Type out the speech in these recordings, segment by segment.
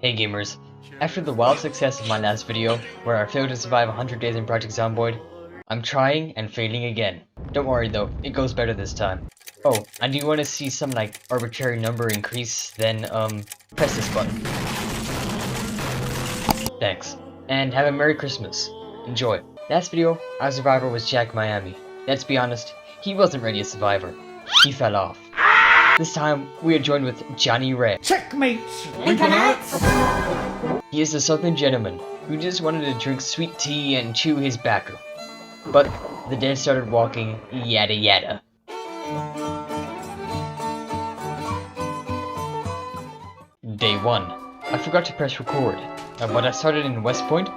Hey gamers, after the wild success of my last video, where I failed to survive 100 days in Project Zomboid, I'm trying and failing again. Don't worry though, it goes better this time. Oh, and do you want to see some like arbitrary number increase, then press this button. Thanks. And have a Merry Christmas. Enjoy. Last video, our survivor was Jack Miami. Let's be honest, he wasn't really a survivor. He fell off. This time, we are joined with Johnny Red. Checkmate! He is a southern gentleman who just wanted to drink sweet tea and chew his tobacco. But the dead started walking, yada yada. Day 1. I forgot to press record, but I started in West Point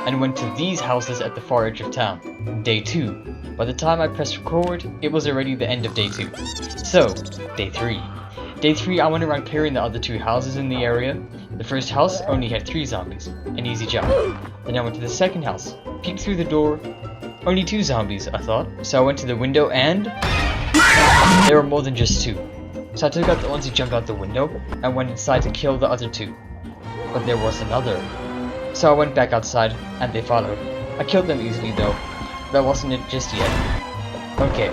and went to these houses at the far edge of town. Day 2. By the time I pressed record, it was already the end of day 2. So, day 3. Day 3 I went around clearing the other 2 houses in the area. The first house only had 3 zombies, an easy job. Then I went to the second house, peeked through the door, only 2 zombies I thought. So I went to the window and there were more than just 2. So I took out the ones who jumped out the window and went inside to kill the other 2. But there was another. So I went back outside and they followed. I killed them easily though. That wasn't it just yet. Okay,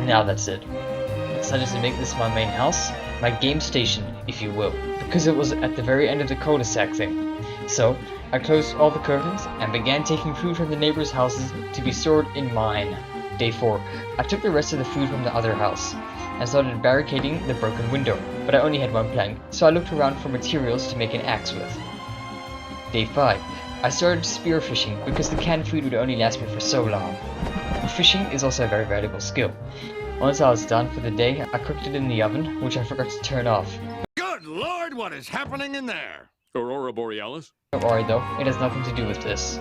now that's it. I decided to make this my main house, my game station, if you will, because it was at the very end of the cul-de-sac thing. So I closed all the curtains and began taking food from the neighbors' houses to be stored in mine. Day 4. I took the rest of the food from the other house and started barricading the broken window, but I only had 1 plank, so I looked around for materials to make an axe with. Day 5. I started spearfishing because the canned food would only last me for so long. And fishing is also a very valuable skill. Once I was done for the day, I cooked it in the oven, which I forgot to turn off. Good Lord, what is happening in there? Aurora Borealis? Don't worry though, it has nothing to do with this.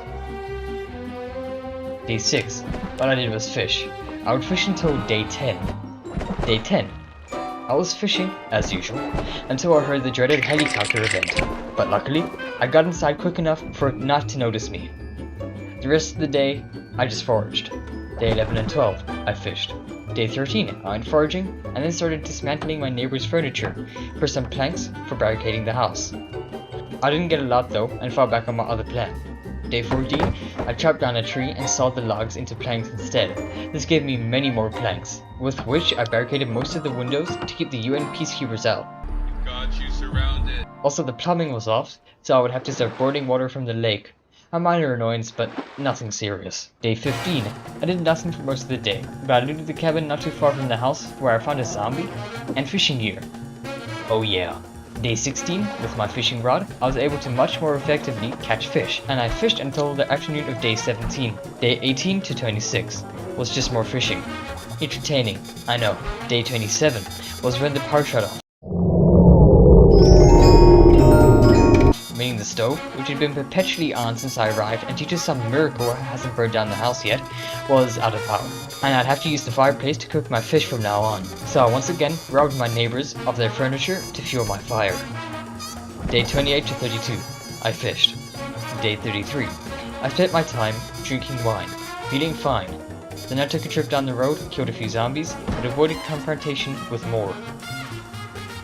Day 6. All I did was fish. I would fish until day 10. Day 10. I was fishing, as usual, until I heard the dreaded helicopter event, but luckily, I got inside quick enough for it not to notice me. The rest of the day, I just foraged. Day 11 and 12, I fished. Day 13, I went foraging, and then started dismantling my neighbor's furniture for some planks for barricading the house. I didn't get a lot though, and fell back on my other plan. Day 14, I chopped down a tree and sawed the logs into planks instead. This gave me many more planks, with which I barricaded most of the windows to keep the UN peacekeepers out. Got you surrounded. Also, the plumbing was off, so I would have to start boarding water from the lake. A minor annoyance, but nothing serious. Day 15, I did nothing for most of the day, but I looted the cabin not too far from the house where I found a zombie and fishing gear. Oh yeah. Day 16, with my fishing rod, I was able to much more effectively catch fish, and I fished until the afternoon of day 17. Day 18 to 26 was just more fishing. Entertaining, I know. Day 27 was when the power shut off, meaning the stove, which had been perpetually on since I arrived and due to some miracle hasn't burned down the house yet, was out of power. And I'd have to use the fireplace to cook my fish from now on. So I once again robbed my neighbors of their furniture to fuel my fire. Day 28 to 32, I fished. Day 33, I spent my time drinking wine, feeling fine. Then I took a trip down the road, killed a few zombies, but avoided confrontation with more.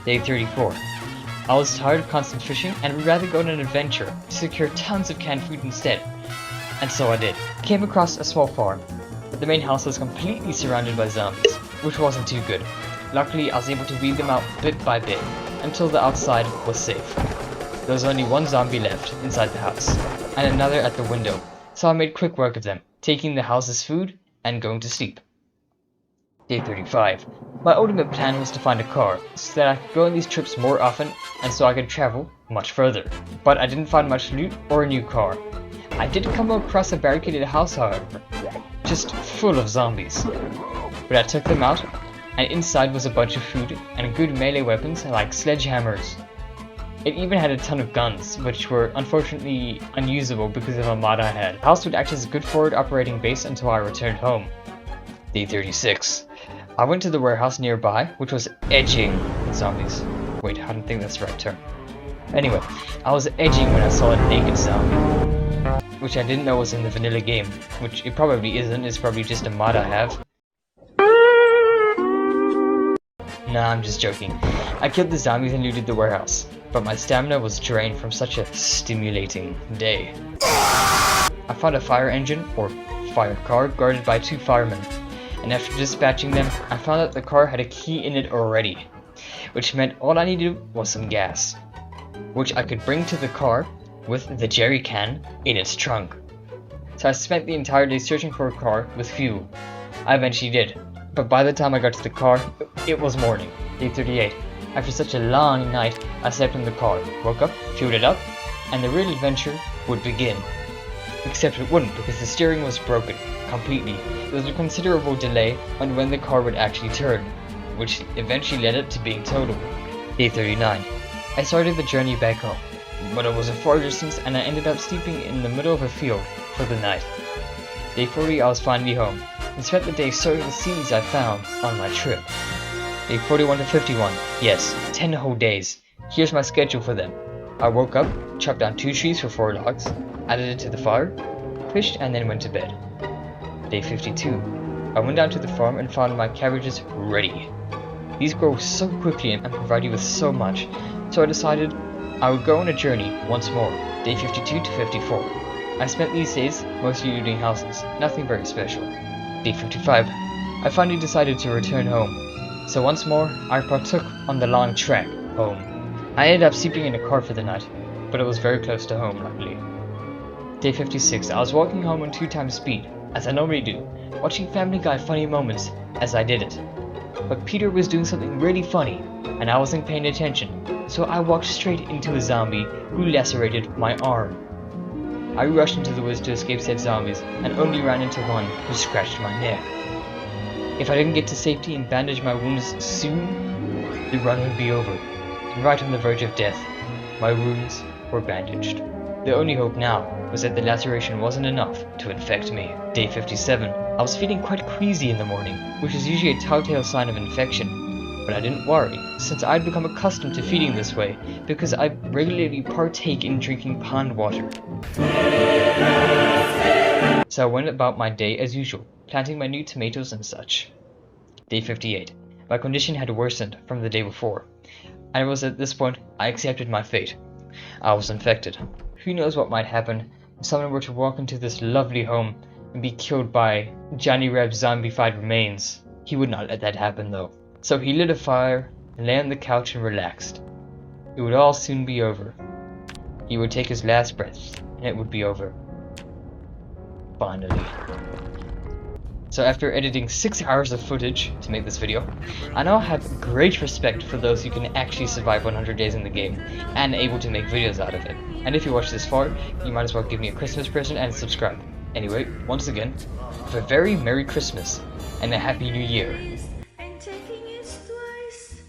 Day 34. I was tired of constant fishing and would rather go on an adventure to secure tons of canned food instead. And so I did. I came across a small farm, but the main house was completely surrounded by zombies, which wasn't too good. Luckily, I was able to weed them out bit by bit, until the outside was safe. There was only 1 zombie left inside the house, and another at the window, so I made quick work of them, taking the house's food and going to sleep. Day 35. My ultimate plan was to find a car, so that I could go on these trips more often, and so I could travel much further. But I didn't find much loot or a new car. I did come across a barricaded house however, just full of zombies. But I took them out, and inside was a bunch of food and good melee weapons like sledgehammers. It even had a ton of guns, which were unfortunately unusable because of a mod I had. The house would act as a good forward operating base until I returned home. Day 36. I went to the warehouse nearby, which was edging with zombies. Wait, I don't think that's the right term. Anyway, I was edging when I saw a naked zombie, which I didn't know was in the vanilla game, which it probably isn't, it's probably just a mod I have. Nah, I'm just joking. I killed the zombies and looted the warehouse. but my stamina was drained from such a stimulating day. I found a fire engine, or fire car, guarded by 2 firemen, and after dispatching them, I found that the car had a key in it already, which meant all I needed was some gas, which I could bring to the car with the jerry can in its trunk. So I spent the entire day searching for a car with fuel. I eventually did, but by the time I got to the car, it was morning, day 38. After such a long night, I slept in the car, woke up, fueled it up, and the real adventure would begin. Except it wouldn't, because the steering was broken, completely. There was a considerable delay on when the car would actually turn, which eventually led it to being totaled. Day 39. I started the journey back home, but it was a far distance and I ended up sleeping in the middle of a field for the night. Day 40, I was finally home, and spent the day sowing the seeds I found on my trip. Day 41 to 51, yes, 10 whole days. Here's my schedule for them. I woke up, chopped down 2 trees for 4 logs, added it to the fire, fished, and then went to bed. Day 52, I went down to the farm and found my cabbages ready. These grow so quickly and provide you with so much, so I decided I would go on a journey once more. Day 52 to 54. I spent these days mostly looting houses, nothing very special. Day 55, I finally decided to return home, so once more I partook on the long trek home. I ended up sleeping in a car for the night, but it was very close to home luckily. Day 56, I was walking home on 2 times speed, as I normally do, watching Family Guy funny moments as I did it. But Peter was doing something really funny, and I wasn't paying attention, so I walked straight into a zombie who lacerated my arm. I rushed into the woods to escape said zombies, and only ran into one who scratched my neck. If I didn't get to safety and bandage my wounds soon, the run would be over, and right on the verge of death, my wounds were bandaged. The only hope now was that the laceration wasn't enough to infect me. Day 57. I was feeling quite queasy in the morning, which is usually a telltale sign of infection, but I didn't worry, since I'd become accustomed to feeding this way, because I regularly partake in drinking pond water. So I went about my day as usual, planting my new tomatoes and such. Day 58. My condition had worsened from the day before, and it was at this point I accepted my fate. I was infected. Who knows what might happen if someone were to walk into this lovely home and be killed by Johnny Reb's zombified remains. He would not let that happen though. So he lit a fire and lay on the couch and relaxed. It would all soon be over. He would take his last breath and it would be over. Finally. So after editing 6 hours of footage to make this video, I now have great respect for those who can actually survive 100 days in the game and able to make videos out of it. And if you watch this far, you might as well give me a Christmas present and subscribe. Anyway, once again, have a very Merry Christmas and a Happy New Year. I'm taking it twice.